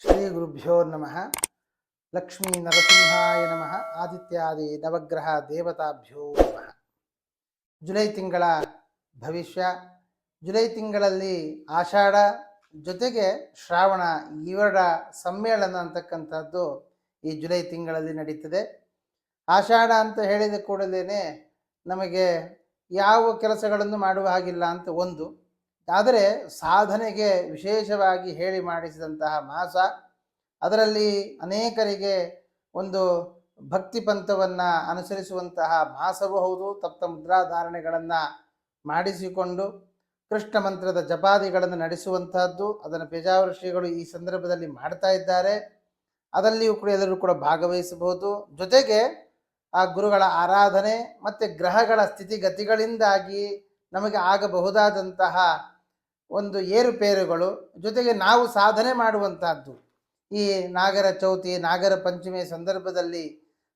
ಶ್ರೀ ಗುರುಭ್ಯೋ ನಮಃ. ಲಕ್ಷ್ಮೀ ನರಸಿಂಹಾಯ ನಮಃ. ಆದಿತ್ಯಾದಿ ನವಗ್ರಹ ದೇವತಾಭ್ಯೋ ನಮಃ. ಜುಲೈ ತಿಂಗಳ ಭವಿಷ್ಯ. ಜುಲೈ ತಿಂಗಳಲ್ಲಿ ಆಷಾಢ ಜೊತೆಗೆ ಶ್ರಾವಣ ಇವರ ಸಮ್ಮೇಳನ ಅಂತಕ್ಕಂಥದ್ದು ಈ ಜುಲೈ ತಿಂಗಳಲ್ಲಿ ನಡೀತದೆ. ಆಷಾಢ ಅಂತ ಹೇಳಿದ ಕೂಡಲೇ ನಮಗೆ ಯಾವ ಕೆಲಸಗಳನ್ನು ಮಾಡುವ ಹಾಗಿಲ್ಲ ಅಂತ ಒಂದು. ಆದರೆ ಸಾಧನೆಗೆ ವಿಶೇಷವಾಗಿ ಹೇಳಿ ಮಾಡಿಸಿದಂತಹ ಮಾಸ. ಅದರಲ್ಲಿ ಅನೇಕರಿಗೆ ಒಂದು ಭಕ್ತಿ ಪಂಥವನ್ನು ಅನುಸರಿಸುವಂತಹ ಮಾಸವೂ ಹೌದು. ತಪ್ತ ಮುದ್ರಾಧಾರಣೆಗಳನ್ನು ಮಾಡಿಸಿಕೊಂಡು ಕೃಷ್ಣ ಮಂತ್ರದ ಜಪಾದಿಗಳನ್ನು ನಡೆಸುವಂತಹದ್ದು. ಅದನ್ನು ಪೇಜಾವರ ಶ್ರೀಗಳು ಈ ಸಂದರ್ಭದಲ್ಲಿ ಮಾಡ್ತಾ ಇದ್ದಾರೆ. ಅದರಲ್ಲಿಯೂ ಕೂಡ ಎಲ್ಲರೂ ಕೂಡ ಭಾಗವಹಿಸಬಹುದು. ಜೊತೆಗೆ ಆ ಗುರುಗಳ ಆರಾಧನೆ ಮತ್ತು ಗ್ರಹಗಳ ಸ್ಥಿತಿಗತಿಗಳಿಂದಾಗಿ ನಮಗೆ ಆಗಬಹುದಾದಂತಹ ಒಂದು ಏರುಪೇರುಗಳು, ಜೊತೆಗೆ ನಾವು ಸಾಧನೆ ಮಾಡುವಂತಹದ್ದು. ಈ ನಾಗರ ಚೌತಿ ನಾಗರ ಪಂಚಮಿ ಸಂದರ್ಭದಲ್ಲಿ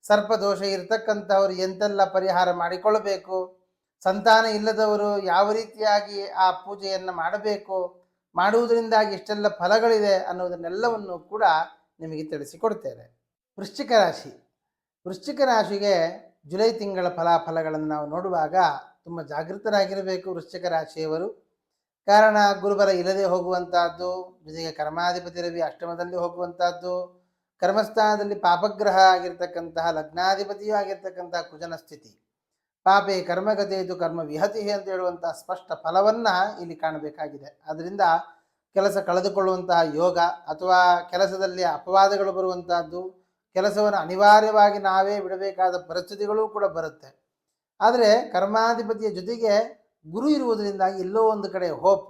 ಸರ್ಪದೋಷ ಇರತಕ್ಕಂಥವರು ಎಂತೆಲ್ಲ ಪರಿಹಾರ ಮಾಡಿಕೊಳ್ಳಬೇಕು, ಸಂತಾನ ಇಲ್ಲದವರು ಯಾವ ರೀತಿಯಾಗಿ ಆ ಪೂಜೆಯನ್ನು ಮಾಡಬೇಕು, ಮಾಡುವುದರಿಂದಾಗಿ ಎಷ್ಟೆಲ್ಲ ಫಲಗಳಿದೆ ಅನ್ನೋದನ್ನೆಲ್ಲವನ್ನು ಕೂಡ ನಿಮಗೆ ತಿಳಿಸಿಕೊಡ್ತೇನೆ. ವೃಶ್ಚಿಕ ರಾಶಿ. ವೃಶ್ಚಿಕ ರಾಶಿಗೆ ಜುಲೈ ತಿಂಗಳ ಫಲಾಫಲಗಳನ್ನು ನಾವು ನೋಡುವಾಗ ತುಂಬ ಜಾಗೃತರಾಗಿರಬೇಕು ವೃಶ್ಚಿಕ ರಾಶಿಯವರು. ಕಾರಣ ಗುರುಬಲ ಇಲ್ಲದೆ ಹೋಗುವಂತಹದ್ದು, ಜೊತೆಗೆ ಕರ್ಮಾಧಿಪತಿ ರವಿ ಅಷ್ಟಮದಲ್ಲಿ ಹೋಗುವಂತಹದ್ದು, ಕರ್ಮಸ್ಥಾನದಲ್ಲಿ ಪಾಪಗ್ರಹ ಆಗಿರ್ತಕ್ಕಂತಹ ಲಗ್ನಾಧಿಪತಿಯೂ ಆಗಿರ್ತಕ್ಕಂತಹ ಕುಜನ ಸ್ಥಿತಿ, ಪಾಪೆ ಕರ್ಮಗತಿಯಿತು ಕರ್ಮ ವಿಹತಿ ಅಂತ ಹೇಳುವಂತಹ ಸ್ಪಷ್ಟ ಫಲವನ್ನು ಇಲ್ಲಿ ಕಾಣಬೇಕಾಗಿದೆ. ಅದರಿಂದ ಕೆಲಸ ಕಳೆದುಕೊಳ್ಳುವಂತಹ ಯೋಗ ಅಥವಾ ಕೆಲಸದಲ್ಲಿ ಅಪವಾದಗಳು ಬರುವಂತಹದ್ದು, ಕೆಲಸವನ್ನು ಅನಿವಾರ್ಯವಾಗಿ ನಾವೇ ಬಿಡಬೇಕಾದ ಪರಿಸ್ಥಿತಿಗಳೂ ಕೂಡ ಬರುತ್ತೆ. ಆದರೆ ಕರ್ಮಾಧಿಪತಿಯ ಜೊತೆಗೆ ಗುರು ಇರುವುದರಿಂದಾಗಿ ಎಲ್ಲೋ ಒಂದು ಕಡೆ ಹೋಪ್,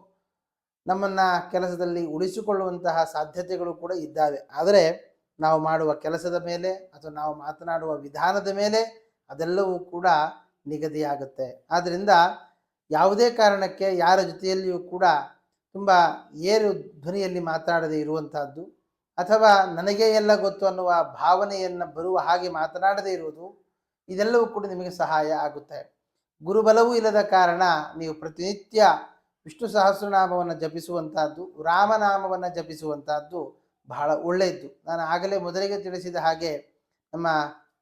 ನಮ್ಮನ್ನು ಕೆಲಸದಲ್ಲಿ ಉಳಿಸಿಕೊಳ್ಳುವಂತಹ ಸಾಧ್ಯತೆಗಳು ಕೂಡ ಇದ್ದಾವೆ. ಆದರೆ ನಾವು ಮಾಡುವ ಕೆಲಸದ ಮೇಲೆ ಅಥವಾ ನಾವು ಮಾತನಾಡುವ ವಿಧಾನದ ಮೇಲೆ ಅದೆಲ್ಲವೂ ಕೂಡ ನಿಗದಿಯಾಗುತ್ತೆ. ಆದ್ದರಿಂದ ಯಾವುದೇ ಕಾರಣಕ್ಕೆ ಯಾರ ಜೊತೆಯಲ್ಲಿಯೂ ಕೂಡ ತುಂಬ ಏರು ಧ್ವನಿಯಲ್ಲಿ ಮಾತನಾಡದೇ ಇರುವಂತಹದ್ದು, ಅಥವಾ ನನಗೆ ಎಲ್ಲ ಗೊತ್ತು ಅನ್ನುವ ಭಾವನೆಯನ್ನು ಬರುವ ಹಾಗೆ ಮಾತನಾಡದೇ ಇರುವುದು, ಇದೆಲ್ಲವೂ ಕೂಡ ನಿಮಗೆ ಸಹಾಯ ಆಗುತ್ತೆ. ಗುರುಬಲವೂ ಇಲ್ಲದ ಕಾರಣ ನೀವು ಪ್ರತಿನಿತ್ಯ ವಿಷ್ಣು ಸಹಸ್ರನಾಮವನ್ನು ಜಪಿಸುವಂತಹದ್ದು, ರಾಮನಾಮವನ್ನು ಜಪಿಸುವಂತಹದ್ದು ಬಹಳ ಒಳ್ಳೆಯದು. ನಾನು ಆಗಲೇ ಮೊದಲಿಗೆ ತಿಳಿಸಿದ ಹಾಗೆ ನಮ್ಮ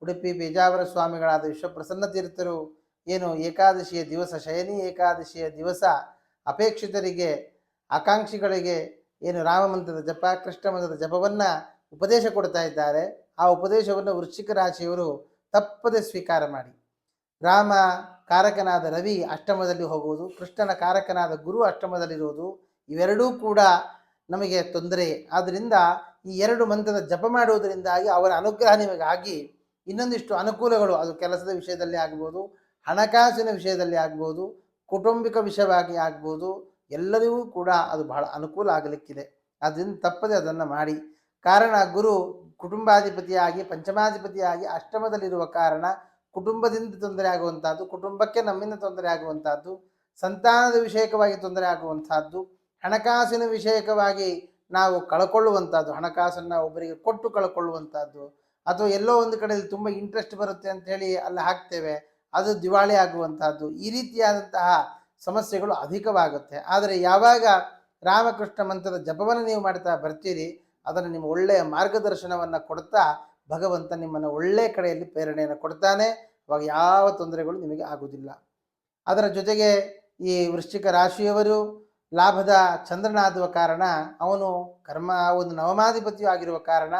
ಉಡುಪಿ ಪೇಜಾವರ ಸ್ವಾಮಿಗಳಾದ ವಿಶ್ವಪ್ರಸನ್ನ ತೀರ್ಥರು ಏನು ಏಕಾದಶಿಯ ದಿವಸ, ಶಯನಿ ಏಕಾದಶಿಯ ದಿವಸ ಅಪೇಕ್ಷಿತರಿಗೆ ಆಕಾಂಕ್ಷಿಗಳಿಗೆ ಏನು ರಾಮಮಂತ್ರದ ಜಪ ಕೃಷ್ಣ ಮಂತ್ರದ ಜಪವನ್ನು ಉಪದೇಶ ಕೊಡ್ತಾ ಇದ್ದಾರೆ. ಆ ಉಪದೇಶವನ್ನು ವೃಶ್ಚಿಕ ರಾಶಿಯವರು ತಪ್ಪದೆ ಸ್ವೀಕಾರ ಮಾಡಿ. ರಾಮ ಕಾರಕನಾದ ರವಿ ಅಷ್ಟಮದಲ್ಲಿ ಹೋಗುವುದು, ಕೃಷ್ಣನ ಕಾರಕನಾದ ಗುರು ಅಷ್ಟಮದಲ್ಲಿರುವುದು, ಇವೆರಡೂ ಕೂಡ ನಮಗೆ ತೊಂದರೆ. ಆದ್ದರಿಂದ ಈ ಎರಡು ಮಂತ್ರದ ಜಪ ಮಾಡುವುದರಿಂದಾಗಿ ಅವರ ಅನುಗ್ರಹ ನಿಮಗಾಗಿ ಇನ್ನೊಂದಿಷ್ಟು ಅನುಕೂಲಗಳು, ಅದು ಕೆಲಸದ ವಿಷಯದಲ್ಲಿ ಆಗ್ಬೋದು, ಹಣಕಾಸಿನ ವಿಷಯದಲ್ಲಿ ಆಗ್ಬೋದು, ಕೌಟುಂಬಿಕ ವಿಷಯವಾಗಿ ಆಗ್ಬೋದು, ಎಲ್ಲರಿಗೂ ಕೂಡ ಅದು ಬಹಳ ಅನುಕೂಲ ಆಗಲಿಕ್ಕಿದೆ. ಆದ್ದರಿಂದ ತಪ್ಪದೆ ಅದನ್ನು ಮಾಡಿ. ಕಾರಣ ಗುರು ಕುಟುಂಬಾಧಿಪತಿಯಾಗಿ ಪಂಚಮಾಧಿಪತಿಯಾಗಿ ಅಷ್ಟಮದಲ್ಲಿರುವ ಕಾರಣ ಕುಟುಂಬದಿಂದ ತೊಂದರೆ ಆಗುವಂತಹದ್ದು, ಕುಟುಂಬಕ್ಕೆ ನಮ್ಮಿಂದ ತೊಂದರೆ ಆಗುವಂತಹದ್ದು, ಸಂತಾನದ ವಿಷಯಕವಾಗಿ ತೊಂದರೆ ಆಗುವಂತಹದ್ದು, ಹಣಕಾಸಿನ ವಿಷಯಕವಾಗಿ ನಾವು ಕಳ್ಕೊಳ್ಳುವಂಥದ್ದು, ಹಣಕಾಸನ್ನು ಒಬ್ಬರಿಗೆ ಕೊಟ್ಟು ಕಳ್ಕೊಳ್ಳುವಂಥದ್ದು, ಅಥವಾ ಎಲ್ಲೋ ಒಂದು ಕಡೆಯಲ್ಲಿ ತುಂಬ ಇಂಟ್ರೆಸ್ಟ್ ಬರುತ್ತೆ ಅಂತ ಹೇಳಿ ಅಲ್ಲಿ ಹಾಕ್ತೇವೆ, ಅದು ದಿವಾಳಿ ಆಗುವಂತಹದ್ದು, ಈ ರೀತಿಯಾದಂತಹ ಸಮಸ್ಯೆಗಳು ಅಧಿಕವಾಗುತ್ತೆ. ಆದರೆ ಯಾವಾಗ ರಾಮಕೃಷ್ಣ ಮಂತ್ರದ ಜಪವನ್ನು ನೀವು ಮಾಡ್ತಾ ಬರ್ತೀರಿ, ಅದನ್ನು ನಿಮ್ಮ ಒಳ್ಳೆಯ ಮಾರ್ಗದರ್ಶನವನ್ನು ಕೊಡ್ತಾ ಭಗವಂತ ನಿಮ್ಮನ್ನು ಒಳ್ಳೆಯ ಕಡೆಯಲ್ಲಿ ಪ್ರೇರಣೆಯನ್ನು ಕೊಡ್ತಾನೆ. ಅವಾಗ ಯಾವ ತೊಂದರೆಗಳು ನಿಮಗೆ ಆಗುವುದಿಲ್ಲ. ಅದರ ಜೊತೆಗೆ ಈ ವೃಶ್ಚಿಕ ರಾಶಿಯವರು ಲಾಭದ ಚಂದ್ರನಾದುವ ಕಾರಣ, ಅವನು ಒಂದು ನವಮಾಧಿಪತಿಯೂ ಆಗಿರುವ ಕಾರಣ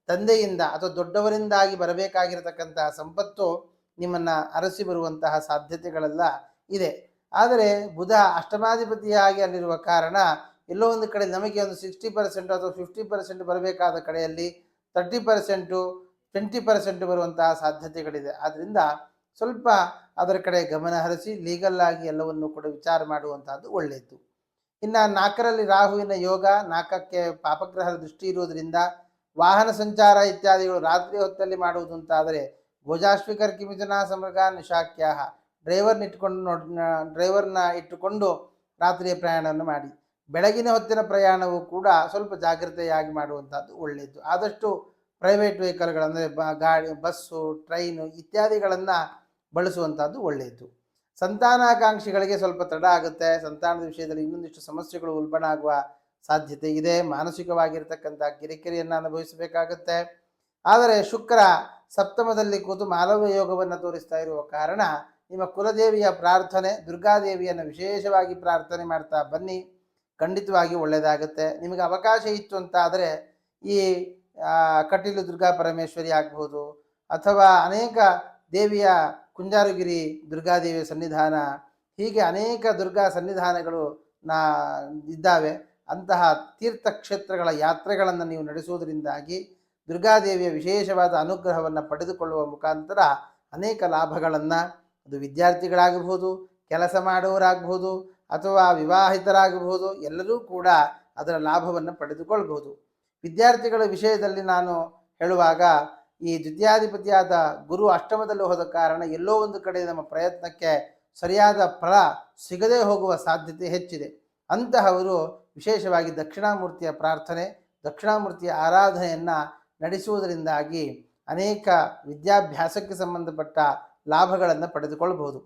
ತಂದೆಯಿಂದ ಅಥವಾ ದೊಡ್ಡವರಿಂದಾಗಿ ಬರಬೇಕಾಗಿರತಕ್ಕಂತಹ ಸಂಪತ್ತು ನಿಮ್ಮನ್ನು ಅರಸಿ ಬರುವಂತಹ ಸಾಧ್ಯತೆಗಳೆಲ್ಲ ಇದೆ. ಆದರೆ ಬುಧ ಅಷ್ಟಮಾಧಿಪತಿಯಾಗಿ ಅಲ್ಲಿರುವ ಕಾರಣ ಎಲ್ಲೋ ಒಂದು ಕಡೆ ನಮಗೆ ಒಂದು 60% ಅಥವಾ 50% ಬರಬೇಕಾದ ಕಡೆಯಲ್ಲಿ 30%, 20% ಬರುವಂತಹ ಸಾಧ್ಯತೆಗಳಿದೆ. ಆದ್ದರಿಂದ ಸ್ವಲ್ಪ ಅದರ ಕಡೆ ಗಮನ ಹರಿಸಿ ಲೀಗಲ್ ಆಗಿ ಎಲ್ಲವನ್ನು ಕೂಡ ವಿಚಾರ ಮಾಡುವಂತಹದ್ದು ಒಳ್ಳೆಯದು. ಇನ್ನು 4ರಲ್ಲಿ ರಾಹುವಿನ ಯೋಗ, 4ಕ್ಕೆ ಪಾಪಗ್ರಹದ ದೃಷ್ಟಿ ಇರುವುದರಿಂದ ವಾಹನ ಸಂಚಾರ ಇತ್ಯಾದಿಗಳು ರಾತ್ರಿ ಹೊತ್ತಲ್ಲಿ ಮಾಡುವುದು ಅಂತಾದರೆ ಗೋಜಾಶ್ವಿಕರ್ ಕಿಮಿಥುನ ಸಮೃಗ ನಿಶಾಕ್ಯಾಹ, ಡ್ರೈವರ್ನ ಇಟ್ಟುಕೊಂಡು ರಾತ್ರಿಯ ಪ್ರಯಾಣವನ್ನು ಮಾಡಿ. ಬೆಳಗಿನ ಹೊತ್ತಿನ ಪ್ರಯಾಣವು ಕೂಡ ಸ್ವಲ್ಪ ಜಾಗ್ರತೆಯಾಗಿ ಮಾಡುವಂಥದ್ದು ಒಳ್ಳೆಯದು. ಆದಷ್ಟು ಪ್ರೈವೇಟ್ ವೆಹಿಕಲ್ಗಳು ಅಂದರೆ ಗಾಡಿ, ಬಸ್ಸು, ಟ್ರೈನು ಇತ್ಯಾದಿಗಳನ್ನು ಬಳಸುವಂಥದ್ದು ಒಳ್ಳೆಯದು. ಸಂತಾನಾಕಾಂಕ್ಷಿಗಳಿಗೆ ಸ್ವಲ್ಪ ತಡ ಆಗುತ್ತೆ. ಸಂತಾನದ ವಿಷಯದಲ್ಲಿ ಇನ್ನೊಂದಿಷ್ಟು ಸಮಸ್ಯೆಗಳು ಉಲ್ಬಣ ಆಗುವ ಸಾಧ್ಯತೆ ಇದೆ. ಮಾನಸಿಕವಾಗಿರ್ತಕ್ಕಂಥ ಕಿರಿಕಿರಿಯನ್ನು ಅನುಭವಿಸಬೇಕಾಗುತ್ತೆ. ಆದರೆ ಶುಕ್ರ ಸಪ್ತಮದಲ್ಲಿ ಕೂತು ಮಾಲವ್ಯ ಯೋಗವನ್ನು ತೋರಿಸ್ತಾ ಇರುವ ಕಾರಣ ನಿಮ್ಮ ಕುಲದೇವಿಯ ಪ್ರಾರ್ಥನೆ, ದುರ್ಗಾದೇವಿಯನ್ನು ವಿಶೇಷವಾಗಿ ಪ್ರಾರ್ಥನೆ ಮಾಡ್ತಾ ಬನ್ನಿ, ಖಂಡಿತವಾಗಿ ಒಳ್ಳೆಯದಾಗುತ್ತೆ. ನಿಮಗೆ ಅವಕಾಶ ಇತ್ತು ಅಂತ ಆದರೆ ಈ ಕಟೀಲು ದುರ್ಗಾ ಪರಮೇಶ್ವರಿ ಆಗ್ಬೋದು, ಅಥವಾ ಅನೇಕ ದೇವಿಯ ಕುಂಜಾರುಗಿರಿ ದುರ್ಗಾದೇವಿಯ ಸನ್ನಿಧಾನ, ಹೀಗೆ ಅನೇಕ ದುರ್ಗಾ ಸನ್ನಿಧಾನಗಳು ಇದ್ದಾವೆ. ಅಂತಹ ತೀರ್ಥಕ್ಷೇತ್ರಗಳ ಯಾತ್ರೆಗಳನ್ನು ನೀವು ನಡೆಸುವುದರಿಂದಾಗಿ ದುರ್ಗಾದೇವಿಯ ವಿಶೇಷವಾದ ಅನುಗ್ರಹವನ್ನು ಪಡೆದುಕೊಳ್ಳುವ ಮುಖಾಂತರ ಅನೇಕ ಲಾಭಗಳನ್ನು, ಅದು ವಿದ್ಯಾರ್ಥಿಗಳಾಗಬಹುದು, ಕೆಲಸ ಮಾಡುವವರಾಗಬಹುದು, ಅಥವಾ ವಿವಾಹಿತರಾಗಬಹುದು, ಎಲ್ಲರೂ ಕೂಡ ಅದರ ಲಾಭವನ್ನು ಪಡೆದುಕೊಳ್ಬಹುದು. ವಿದ್ಯಾರ್ಥಿಗಳ ವಿಷಯದಲ್ಲಿ ನಾನು ಹೇಳುವಾಗ ಈ ದ್ವಿತೀಯಾಧಿಪತಿಯಾದ ಗುರು ಅಷ್ಟಮದಲ್ಲಿ ಹೋದ ಕಾರಣ ಎಲ್ಲೋ ಒಂದು ಕಡೆ ನಮ್ಮ ಪ್ರಯತ್ನಕ್ಕೆ ಸರಿಯಾದ ಫಲ ಸಿಗದೇ ಹೋಗುವ ಸಾಧ್ಯತೆ ಹೆಚ್ಚಿದೆ. ಅಂತಹವರು ವಿಶೇಷವಾಗಿ ದಕ್ಷಿಣಾಮೂರ್ತಿಯ ಪ್ರಾರ್ಥನೆ, ದಕ್ಷಿಣಾಮೂರ್ತಿಯ ಆರಾಧನೆಯನ್ನು ನಡೆಸುವುದರಿಂದಾಗಿ ಅನೇಕ ವಿದ್ಯಾಭ್ಯಾಸಕ್ಕೆ ಸಂಬಂಧಪಟ್ಟ ಲಾಭಗಳನ್ನು ಪಡೆದುಕೊಳ್ಳಬಹುದು.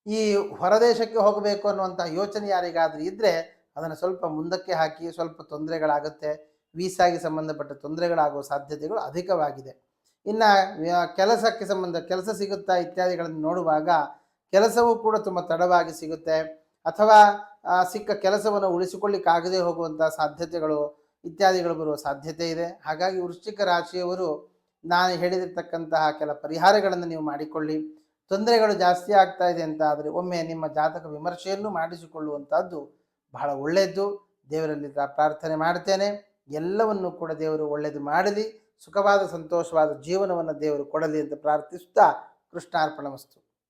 ಈ ಹೊರದೇಶಕ್ಕೆ ಹೋಗಬೇಕು ಅನ್ನುವಂಥ ಯೋಚನೆ ಯಾರಿಗಾದರೂ ಇದ್ದರೆ ಅದನ್ನು ಸ್ವಲ್ಪ ಮುಂದಕ್ಕೆ ಹಾಕಿ, ಸ್ವಲ್ಪ ತೊಂದರೆಗಳಾಗುತ್ತೆ, ವೀಸಾಗೆ ಸಂಬಂಧಪಟ್ಟ ತೊಂದರೆಗಳಾಗುವ ಸಾಧ್ಯತೆಗಳು ಅಧಿಕವಾಗಿದೆ. ಇನ್ನು ಕೆಲಸಕ್ಕೆ ಕೆಲಸ ಸಿಗುತ್ತಾ ಇತ್ಯಾದಿಗಳನ್ನು ನೋಡುವಾಗ ಕೆಲಸವೂ ಕೂಡ ತುಂಬ ತಡವಾಗಿ ಸಿಗುತ್ತೆ, ಅಥವಾ ಸಿಕ್ಕ ಕೆಲಸವನ್ನು ಉಳಿಸಿಕೊಳ್ಳಿಕ್ಕಾಗದೇ ಹೋಗುವಂಥ ಸಾಧ್ಯತೆಗಳು ಇತ್ಯಾದಿಗಳು ಬರುವ ಸಾಧ್ಯತೆ ಇದೆ. ಹಾಗಾಗಿ ವೃಶ್ಚಿಕ ರಾಶಿಯವರು ನಾನು ಹೇಳಿದಿರ್ತಕ್ಕಂತಹ ಕೆಲ ಪರಿಹಾರಗಳನ್ನು ನೀವು ಮಾಡಿಕೊಳ್ಳಿ. ತೊಂದರೆಗಳು ಜಾಸ್ತಿ ಆಗ್ತಾ ಇದೆ ಅಂತ ಆದರೆ ಒಮ್ಮೆ ನಿಮ್ಮ ಜಾತಕ ವಿಮರ್ಶೆಯನ್ನು ಮಾಡಿಸಿಕೊಳ್ಳುವಂಥದ್ದು ಬಹಳ ಒಳ್ಳೆಯದು. ದೇವರಲ್ಲಿ ಪ್ರಾರ್ಥನೆ ಮಾಡ್ತೇನೆ, ಎಲ್ಲವನ್ನು ಕೂಡ ದೇವರು ಒಳ್ಳೆಯದು ಮಾಡಲಿ, ಸುಖವಾದ ಸಂತೋಷವಾದ ಜೀವನವನ್ನು ದೇವರು ಕೊಡಲಿ ಅಂತ ಪ್ರಾರ್ಥಿಸುತ್ತಾ ಕೃಷ್ಣಾರ್ಪಣಮಸ್ತು.